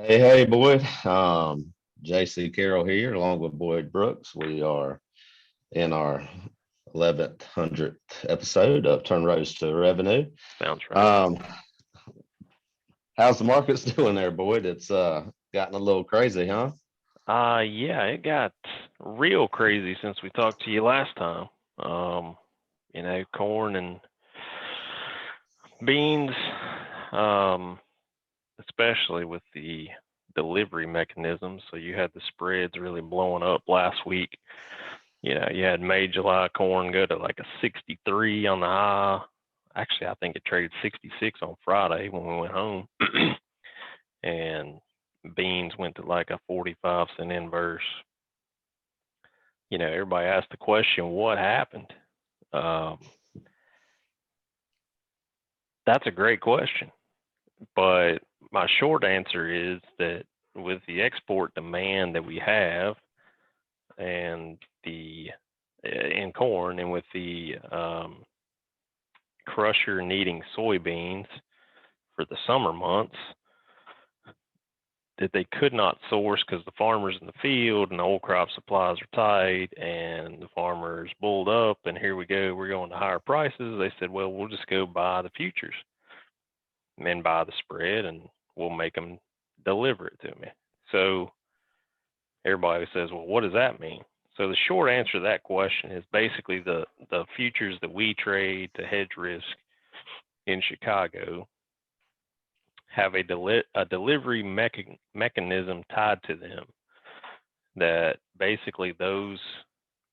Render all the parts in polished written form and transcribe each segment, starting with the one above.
Hey, Boyd. JC Carroll here, along with Boyd Brooks. We are in our 1100th episode of Turn Roads to Revenue. Sounds right. Um, how's the markets doing there, Boyd? It's gotten a little crazy, huh? Yeah, it got real crazy since we talked to you last time. Um, corn and beans, um, especially with the delivery mechanism. So you had the spreads really blowing up last week. You had May, July corn go to like a 63 on the high. Actually, I think it traded 66 on Friday when we went home. And beans went to like a 45-cent inverse. Everybody asked the question, what happened? Um, that's a great question. But my short answer is that with the export demand that we have and the in corn and with the crusher needing soybeans for the summer months, that they could not source because the farmers in the field and the old crop supplies are tight and the farmers bulled up and here we go, we're going to higher prices. They said, well, we'll just go buy the futures and then buy the spread and we'll make them deliver it to me. So everybody says, well, what does that mean? So the short answer to that question is basically the futures that we trade to hedge risk in Chicago have a delivery mechanism tied to them that basically those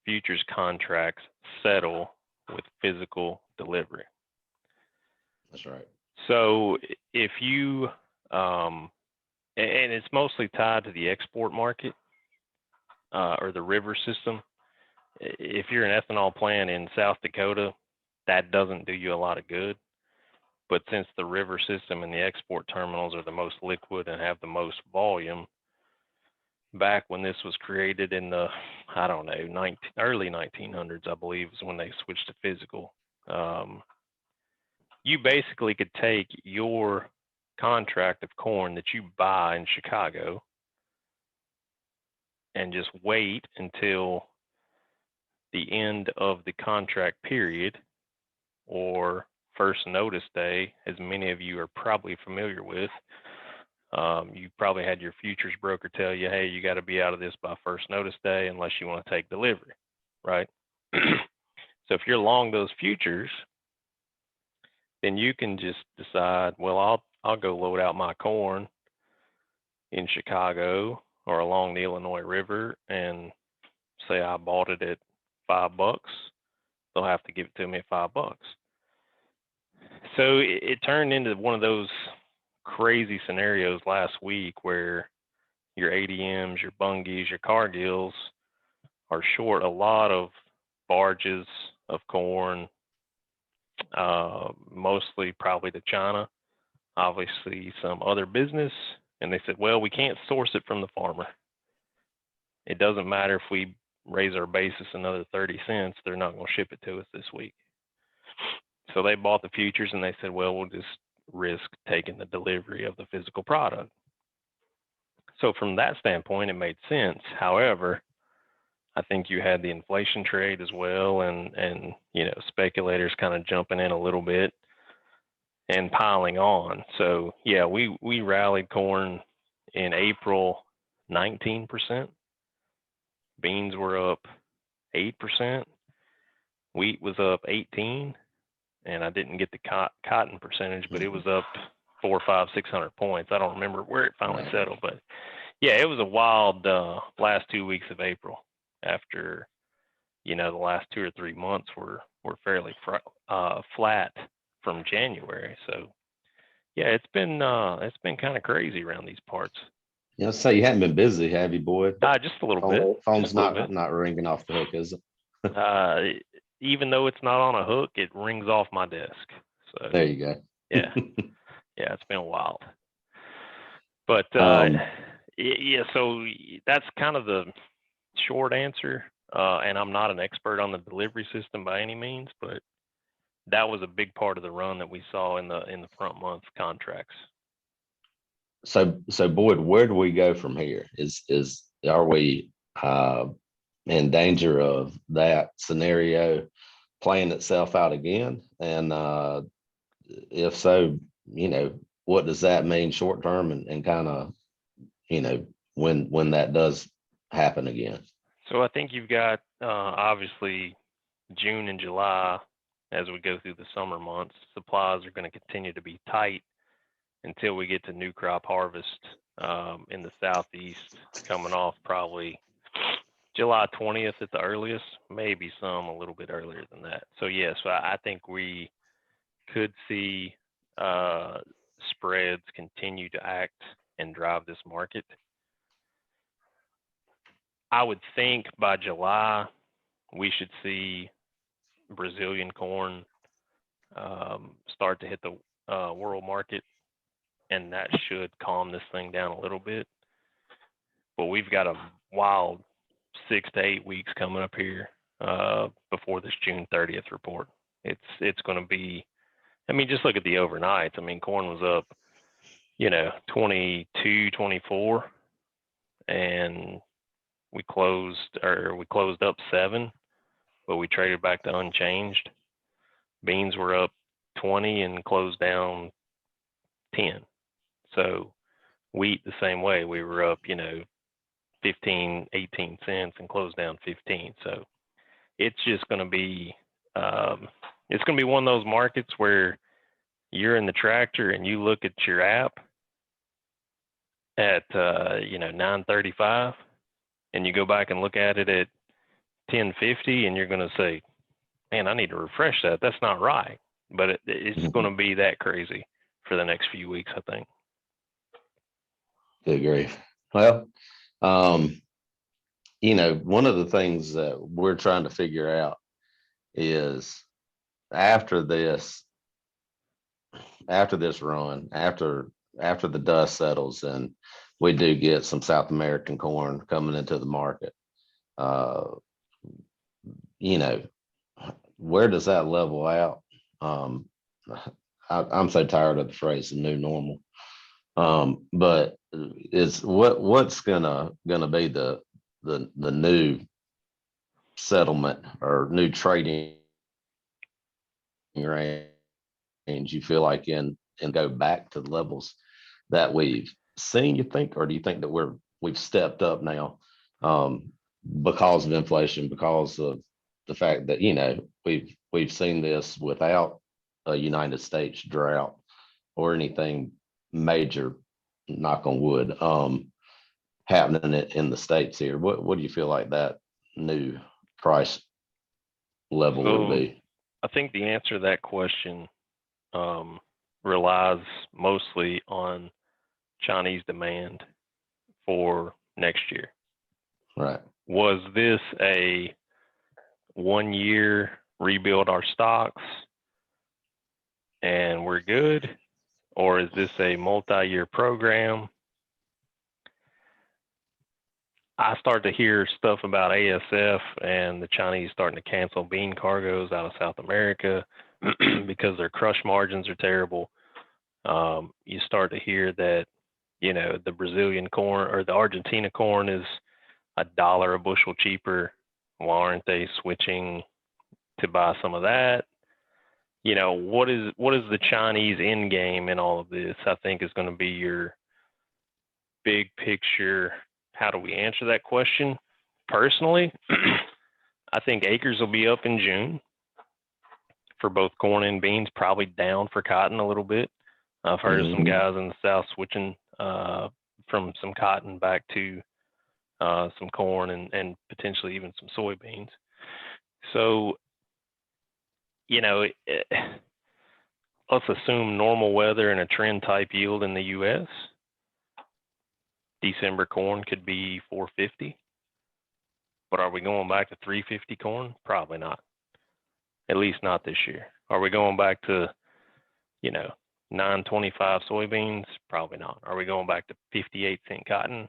futures contracts settle with physical delivery. That's right. So if you, and it's mostly tied to the export market or the river system. If you're an ethanol plant in South Dakota, that doesn't do you a lot of good. But since the river system and the export terminals are the most liquid and have the most volume, back when this was created in the, I don't know, early 1900s, I believe, is when they switched to physical. You basically could take your contract of corn that you buy in Chicago and just wait until the end of the contract period or first notice day, as many of you are probably familiar with. You probably had your futures broker tell you, hey, you got to be out of this by first notice day unless you want to take delivery, right? So if you're long those futures, then you can just decide, well, I'll go load out my corn in Chicago or along the Illinois River and say I bought it at $5. They'll have to give it to me at $5. So it turned into one of those crazy scenarios last week where your ADMs, your bungies, your Cargills are short a lot of barges of corn, mostly probably to China, obviously some other business. And they said, well, we can't source it from the farmer. It doesn't matter if we raise our basis another 30 cents, they're not going to ship it to us this week. So they bought the futures and they said, well, we'll just risk taking the delivery of the physical product. So from that standpoint, it made sense. However, I think you had the inflation trade as well, and speculators kind of jumping in a little bit and piling on. So yeah, we rallied corn in April 19%. Beans were up 8%. Wheat was up 18, and I didn't get the cotton percentage, but it was up 400, 500, 600 points. I don't remember where it finally settled, but yeah, it was a wild last 2 weeks of April. After the last 2 or 3 months were fairly flat from January. So yeah, it's been kind of crazy around these parts. Say you haven't been busy, have you, Boyd? Just a little bit. Phone's Just a little bit. not ringing off the hook, is it? Even though it's not on a hook, it rings off my desk. So there you go. yeah, it's been wild. But yeah, so that's kind of the short answer. And I'm not an expert on the delivery system by any means, but that was a big part of the run that we saw in the front month contracts. So Boyd, where do we go from here? Are we in danger of that scenario playing itself out again? And if so, what does that mean short term and kind of, when that does happen again? So I think you've got obviously June and July as we go through the summer months. Supplies are going to continue to be tight until we get to new crop harvest in the southeast, coming off probably July 20th at the earliest, maybe some a little bit earlier than that. So yes, I think we could see spreads continue to act and drive this market. I would think by July we should see Brazilian corn start to hit the world market, and that should calm this thing down a little bit. But we've got a wild 6 to 8 weeks coming up here before this June 30th report. It's going to be, I mean, just look at the overnights. I mean, corn was up, 22, 24, and we closed up 7, but we traded back to unchanged. Beans were up 20 and closed down 10. So wheat the same way. We were up, 15, 18 cents and closed down 15. So it's just going to be, it's going to be one of those markets where you're in the tractor and you look at your app at, 9:35, and you go back and look at it at 10:50, and you're going to say, man, I need to refresh that. That's not right. But it's going to be that crazy for the next few weeks, I think. Good grief. Well, one of the things that we're trying to figure out is after this run, after the dust settles and we do get some South American corn coming into the market, where does that level out? I'm so tired of the phrase "the new normal," but is what's gonna be the new settlement or new trading range? You feel like and go back to the levels that we've seen? You think, or do you think that we've stepped up now because of inflation, because of the fact that we've seen this without a United States drought or anything major, knock on wood, happening in the States here? What do you feel like that new price level would be? I think the answer to that question relies mostly on Chinese demand for next year. Right. Was this a 1 year rebuild our stocks and we're good? Or is this a multi-year program? I start to hear stuff about ASF and the Chinese starting to cancel bean cargoes out of South America because their crush margins are terrible. You start to hear that, the Brazilian corn or the Argentina corn is $1 a bushel cheaper. Why aren't they switching to buy some of that? What is the Chinese end game in all of this? I think is going to be your big picture. How do we answer that question? Personally, I think acres will be up in June for both corn and beans, probably down for cotton a little bit. I've heard of some guys in the South switching from some cotton back to some corn and potentially even some soybeans. So, let's assume normal weather and a trend type yield in the U.S. December corn could be 450, but are we going back to 350 corn? Probably not. At least not this year. Are we going back to, 925 soybeans? Probably not. Are we going back to 58-cent cotton?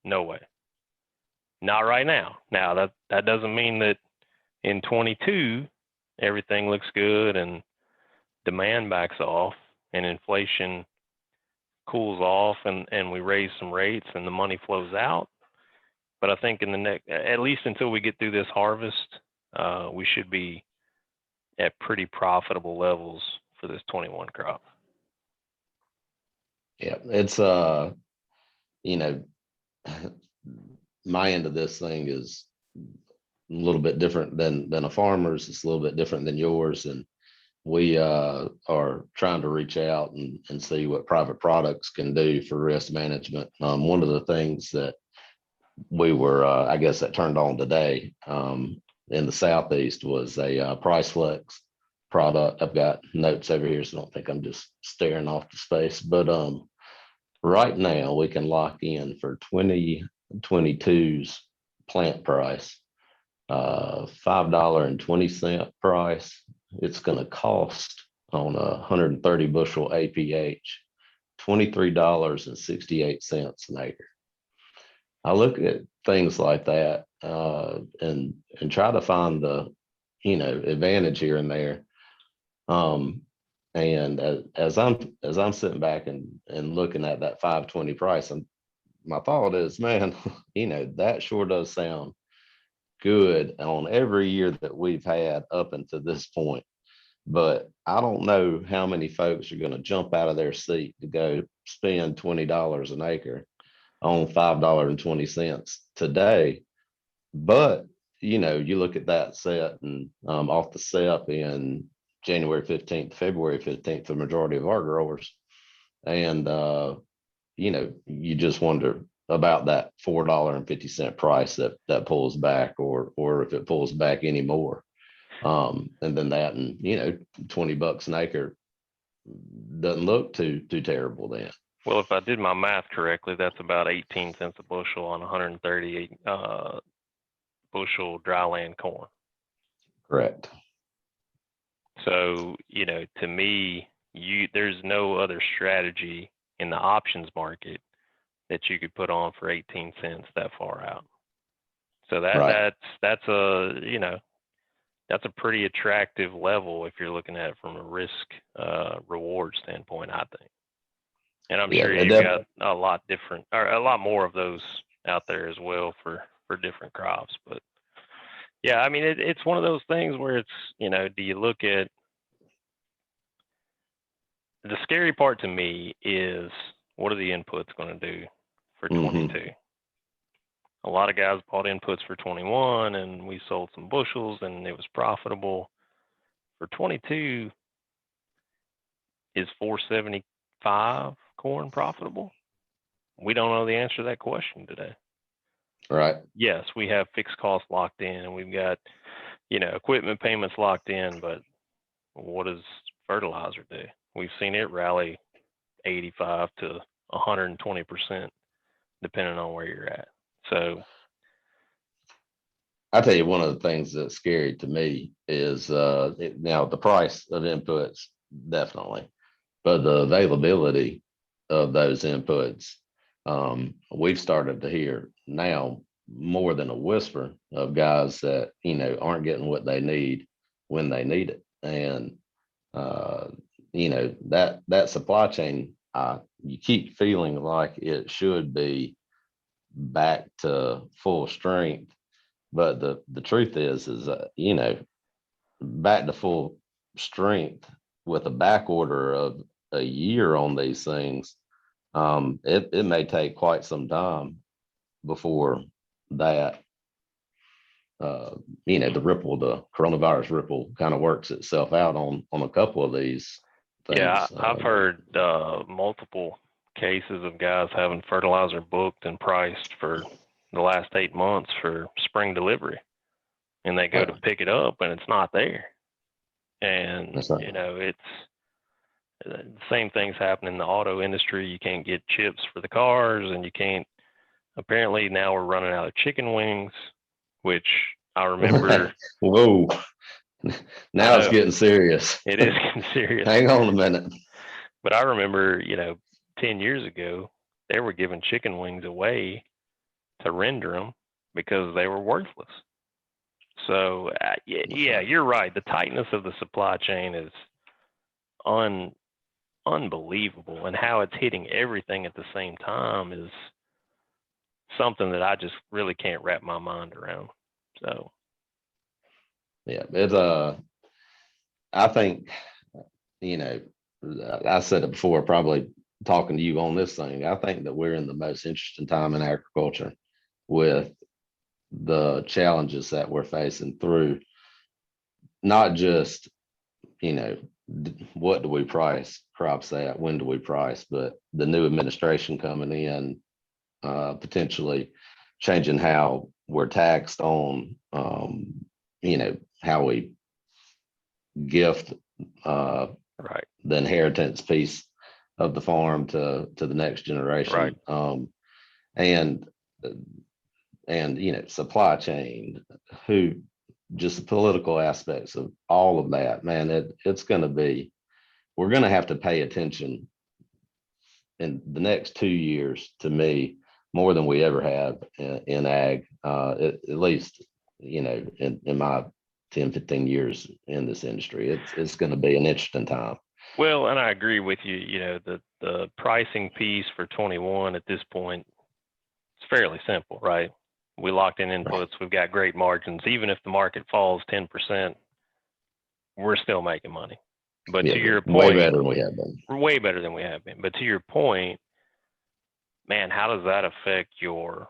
No way. Not right now. Now that doesn't mean that in 22 everything looks good and demand backs off and inflation cools off and we raise some rates and the money flows out. But I think in the next, at least until we get through this harvest, we should be at pretty profitable levels for this 21 crop. Yeah, it's you know, my end of this thing is a little bit different than a farmer's. It's a little bit different than yours, and we are trying to reach out and see what private products can do for risk management. One of the things that we were, I guess, that turned on today in the Southeast was a price flex product. I've got notes over here, so I don't think I'm just staring off the space. But right now, we can lock in for 2022's plant price, $5.20 price. It's going to cost on a 130 bushel APH $23.68 an acre. I look at things like that and try to find the advantage here and there. And as I'm sitting back and looking at that 520 price, and my thought is, man, that sure does sound good on every year that we've had up until this point. But I don't know how many folks are going to jump out of their seat to go spend $20 an acre on $5.20 today. But you look at that set and off the set in January 15th, February 15th, the majority of our growers. And you just wonder about that $4.50 price that pulls back, or if it pulls back anymore. And then that, and $20 an acre doesn't look too terrible then. Well, if I did my math correctly, that's about 18 cents a bushel on 138 bushel dryland corn. Correct. So, to me, there's no other strategy in the options market that you could put on for 18 cents that far out. So that's a pretty attractive level if you're looking at it from a risk reward standpoint, I think. And I'm sure you've got a lot more of those out there as well for different crops. But yeah, I mean, it's one of those things where it's, do you look at, the scary part to me is, what are the inputs going to do for 22? Mm-hmm. A lot of guys bought inputs for 21 and we sold some bushels and it was profitable. For 22, is 475 corn profitable? We don't know the answer to that question today. Right. Yes, we have fixed costs locked in and we've got, equipment payments locked in, but what does fertilizer do? We've seen it rally 85 to 120%, depending on where you're at. So I tell you, one of the things that's scary to me is now the price of inputs, definitely, but the availability of those inputs. We've started to hear now more than a whisper of guys that aren't getting what they need when they need it, and that supply chain, you keep feeling like it should be back to full strength, but the truth is back to full strength with a back order of a year on these things. It may take quite some time before that the coronavirus ripple kind of works itself out on a couple of these things. Yeah, I've heard multiple cases of guys having fertilizer booked and priced for the last 8 months for spring delivery, and they go to pick it up and it's not there. And it's the same things happen in the auto industry. You can't get chips for the cars, and you can't. Apparently now we're running out of chicken wings, which I remember. Whoa. Now it's getting serious. It is getting serious. Hang on a minute. But I remember, 10 years ago, they were giving chicken wings away to render them because they were worthless. So, yeah, you're right. The tightness of the supply chain is unbelievable, and how it's hitting everything at the same time is something that I just really can't wrap my mind around. So Yeah, it's I think, you know, I said it before, probably talking to you on this thing. I think that we're in the most interesting time in agriculture with the challenges that we're facing through not just, you know, what do we price crops at, when do we price, but the new administration coming in, potentially changing how we're taxed on, you know, how we gift right, the inheritance piece of the farm to the next generation. right. And you know, supply chain, who, just the political aspects of all of that, man, it's going to be, we're going to have to pay attention in the next 2 years, to me, more than we ever have in ag, at least, you know, in my 10, 15 years in this industry. It's going to be an interesting time. Well, and I agree with you. You know, the pricing piece for 21 at this point, it's fairly simple, right? We locked in inputs. We've got great margins. Even if the market falls 10%, we're still making money. But Yeah, to your way point, better than we have been. we're way better than we have been. But to your point, man, how does that affect your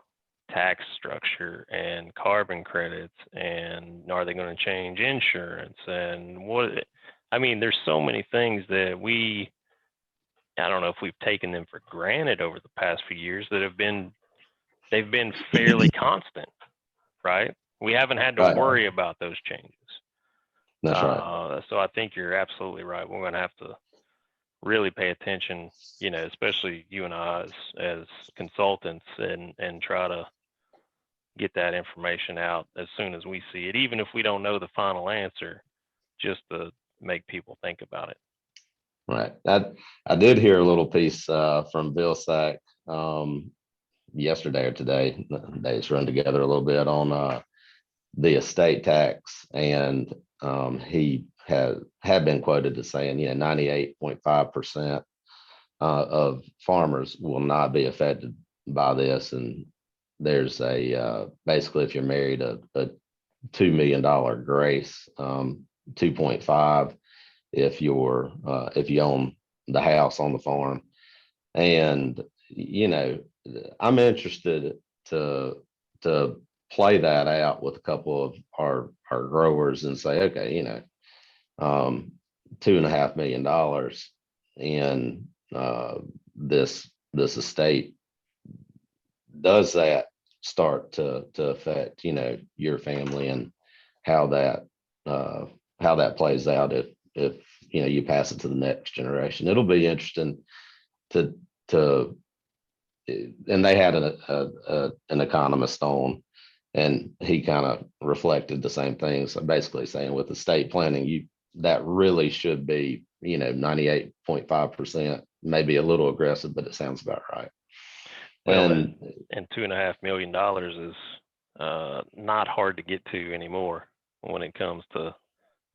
tax structure and carbon credits? And are they going to change insurance? And what, I mean, there's so many things that I don't know if we've taken them for granted over the past few years that they've been fairly constant, right? We haven't had to Right. worry about those changes. That's right. So I think you're absolutely right. We're going to have to really pay attention, you know, especially you and I as consultants, and try to get that information out as soon as we see it, even if we don't know the final answer, just to make people think about it. Right. I did hear a little piece from Bill Sack yesterday or today. The days run together a little bit on the estate tax, and he had been quoted as saying, you know, 98.5% of farmers will not be affected by this. And there's a basically, if you're married, a $2 million grace, 2.5 if you own the house on the farm. And you know, I'm interested to play that out with a couple of our growers and say, okay, you know, $2.5 million in this estate, does that start to affect, you know, your family, and how that plays out if you know, you pass it to the next generation. It'll be interesting to and they had an economist on, and he kind of reflected the same thing. So basically saying, with estate planning, that really should be, you know, 98.5%, maybe a little aggressive, but it sounds about right. Well, And and $2.5 million is not hard to get to anymore when it comes to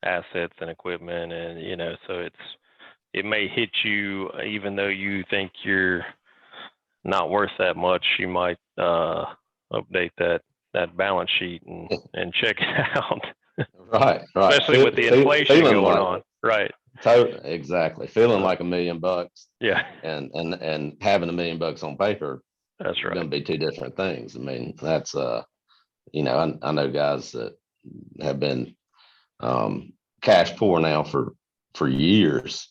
assets and equipment, and you know, so it may hit you, even though you think you're not worth that much. You might update that balance sheet and check it out. right, Especially with the inflation feeling going like, on. Right. exactly, feeling like $1 million, Yeah, and having $1 million on paper, that's are going right. to be two different things. I mean, that's you know, I know guys that have been cash poor now for years,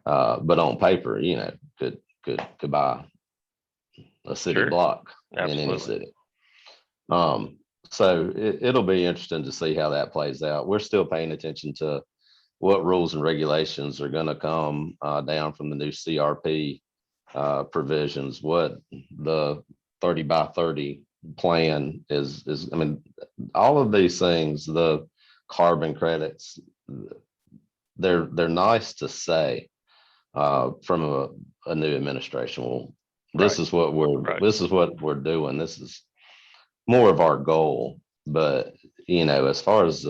but on paper, you know, could buy a city Sure. block in any Absolutely. city. So it'll be interesting to see how that plays out. We're still paying attention to what rules and regulations are going to come down from the new CRP provisions, what the 30 by 30 plan is. I mean, all of these things, the carbon credits, they're nice to say from a new administration. Well, Right. this is what Right. we're doing. This is more of our goal. But you know, as far as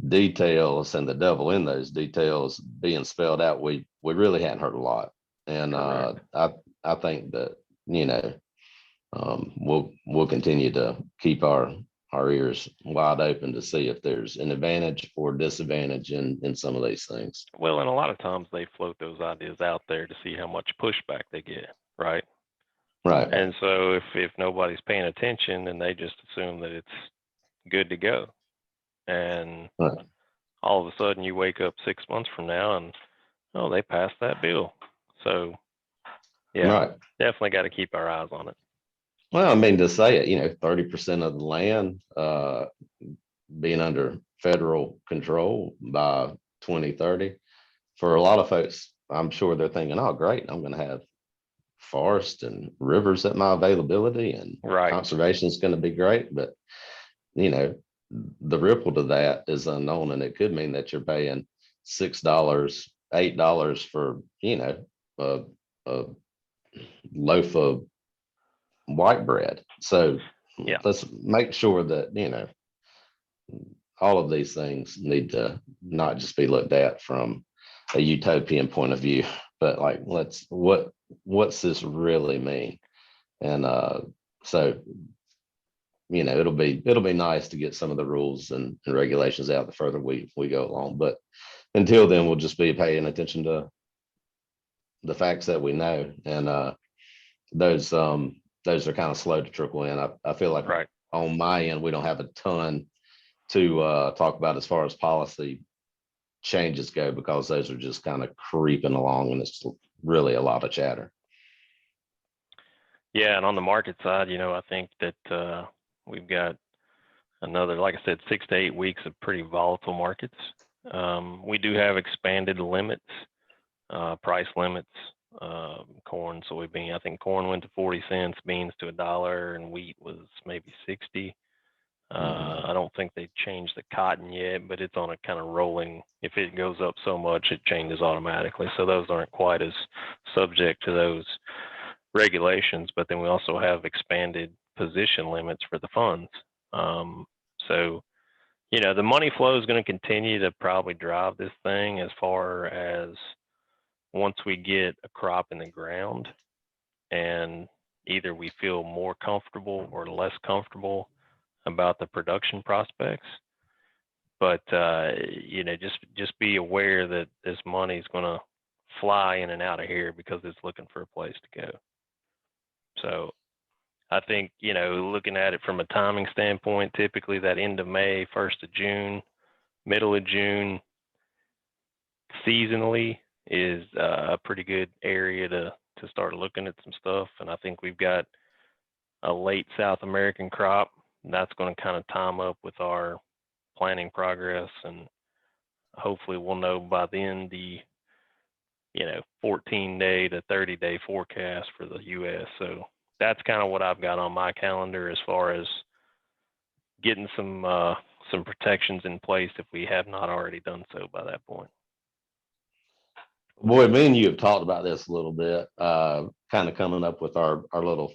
details and the devil in those details being spelled out, we really hadn't heard a lot. And I think that, you know, we'll continue to keep our ears wide open to see if there's an advantage or disadvantage in some of these things. Well, and a lot of times they float those ideas out there to see how much pushback they get, right? Right. And so if nobody's paying attention, then they just assume that it's good to go. And Right. all of a sudden you wake up 6 months from now and, oh, they passed that bill. So yeah, Right. definitely got to keep our eyes on it. Well, I mean, to say it, you know, 30% of the land being under federal control by 2030, for a lot of folks, I'm sure they're thinking, oh, great, I'm going to have forest and rivers at my availability, and Right. conservation is going to be great. But, you know, the ripple to that is unknown, and it could mean that you're paying $6, $8 for, you know, a loaf of white bread. So Yeah. let's make sure that, you know, all of these things need to not just be looked at from a utopian point of view, but like, what's this really mean? And so, you know, it'll be nice to get some of the rules and regulations out the further we go along. But until then, we'll just be paying attention to the facts that we know. And those are kind of slow to trickle in. I feel like Right. on my end, we don't have a ton to talk about as far as policy changes go, because those are just kind of creeping along, and it's really a lot of chatter. Yeah, and on the market side, you know, I think that we've got another, like I said, 6 to 8 weeks of pretty volatile markets. We do have expanded limits, price limits, corn, soybean. I think corn went to 40 cents, beans to $1, and wheat was maybe 60. I don't think they changed the cotton yet, but it's on a kind of rolling. If it goes up so much, it changes automatically. So those aren't quite as subject to those regulations. But then we also have expanded position limits for the funds. So, you know, the money flow is going to continue to probably drive this thing as far as once we get a crop in the ground and either we feel more comfortable or less comfortable about the production prospects. But you know, just be aware that this money is going to fly in and out of here because it's looking for a place to go. So I think, you know, looking at it from a timing standpoint, typically that end of May, 1st of June, middle of June, seasonally is a pretty good area to start looking at some stuff. And I think we've got a late South American crop. That's going to kind of time up with our planning progress, and hopefully we'll know by then the, you know, 14-day to 30-day forecast for the U.S. So that's kind of what I've got on my calendar as far as getting some protections in place if we have not already done so by that point. Boy, me and you have talked about this a little bit, kind of coming up with our little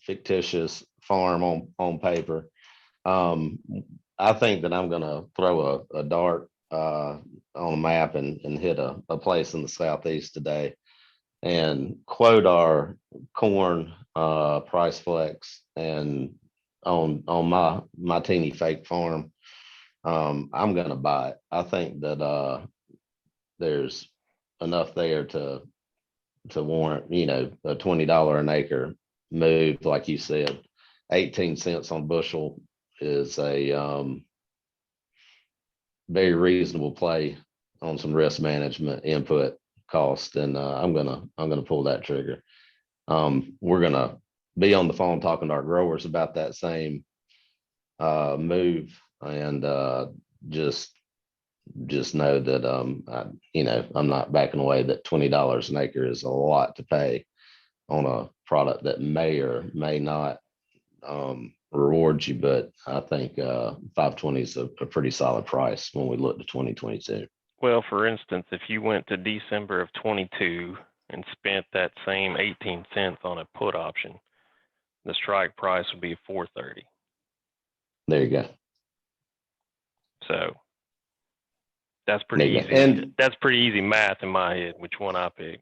fictitious farm on paper. I think that I'm going to throw a dart on a map and hit a place in the Southeast today and quote our corn price flex, and on my teeny fake farm, I'm going to buy it. I think that there's enough there to warrant, you know, a $20 an acre move. Like you said, 18 cents on bushel is a very reasonable play on some risk management input cost, and I'm gonna pull that trigger. We're gonna be on the phone talking to our growers about that same move, and just know that you know, I'm not backing away. That $20 an acre is a lot to pay on a product that may or may not reward you, but I think 520 is a pretty solid price when we look to 2022. Well, for instance, if you went to December of 22 and spent that same 18 cents on a put option, the strike price would be $430. There you go. So That's pretty There you go. easy. And That's pretty easy math in my head, which one I pick.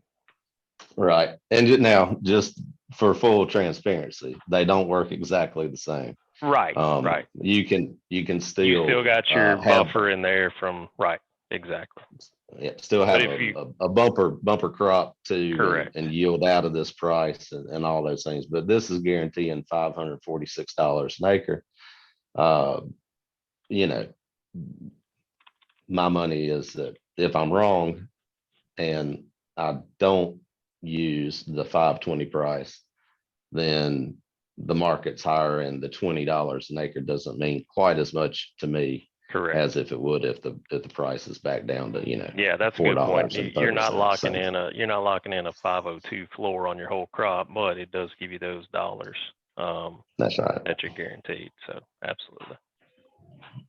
right. And now, just for full transparency, they don't work exactly the same. Right, right. You can You still still got your have buffer in there from right, exactly. still But have if you a bumper crop too, correct, and yield out of this price and all those things. But this is guaranteeing $546 an acre. Uh, you know, my money is that if I'm wrong and I don't use the 520 price, then the market's higher and the $20 an acre doesn't mean quite as much to me correct. as if it would if the price is back down to, Yeah, that's a good point. You're not locking $4.30. in a 502 floor on your whole crop, but it does give you those dollars That's right. that you're guaranteed. So absolutely.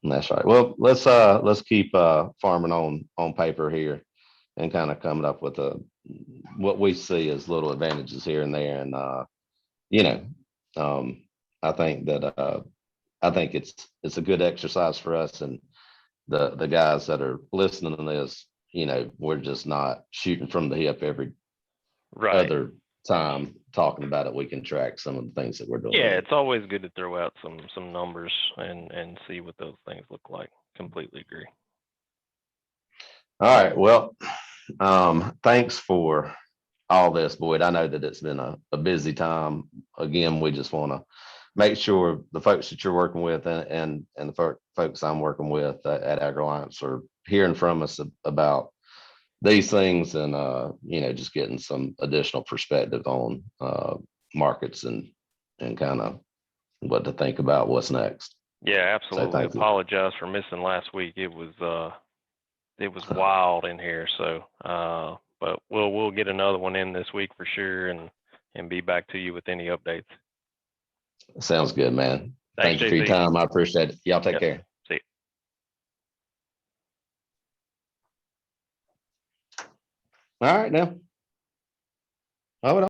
That's right. Well, let's keep farming on paper here and kind of coming up with what we see as little advantages here and there. And you know, I think that I think it's a good exercise for us and the guys that are listening to this. We're just not shooting from the hip every Right. other time talking about it. We can track some of the things that we're doing. Yeah, it's always good to throw out some numbers and see what those things look like. Completely agree. All right. Well, thanks for all this, Boyd. I know that it's been a busy time. Again, we just want to make sure the folks that you're working with and the folks I'm working with at AgriAlliance are hearing from us about these things and just getting some additional perspective on markets and kind of what to think about what's next. Yeah, So absolutely. thank you. Apologize for missing last week. It was wild in here. So but we'll get another one in this week for sure and be back to you with any updates. Sounds good, man. Thanks, Thank you for your JC. time. I appreciate it. Y'all take Yep. care. See you. All right now. Oh,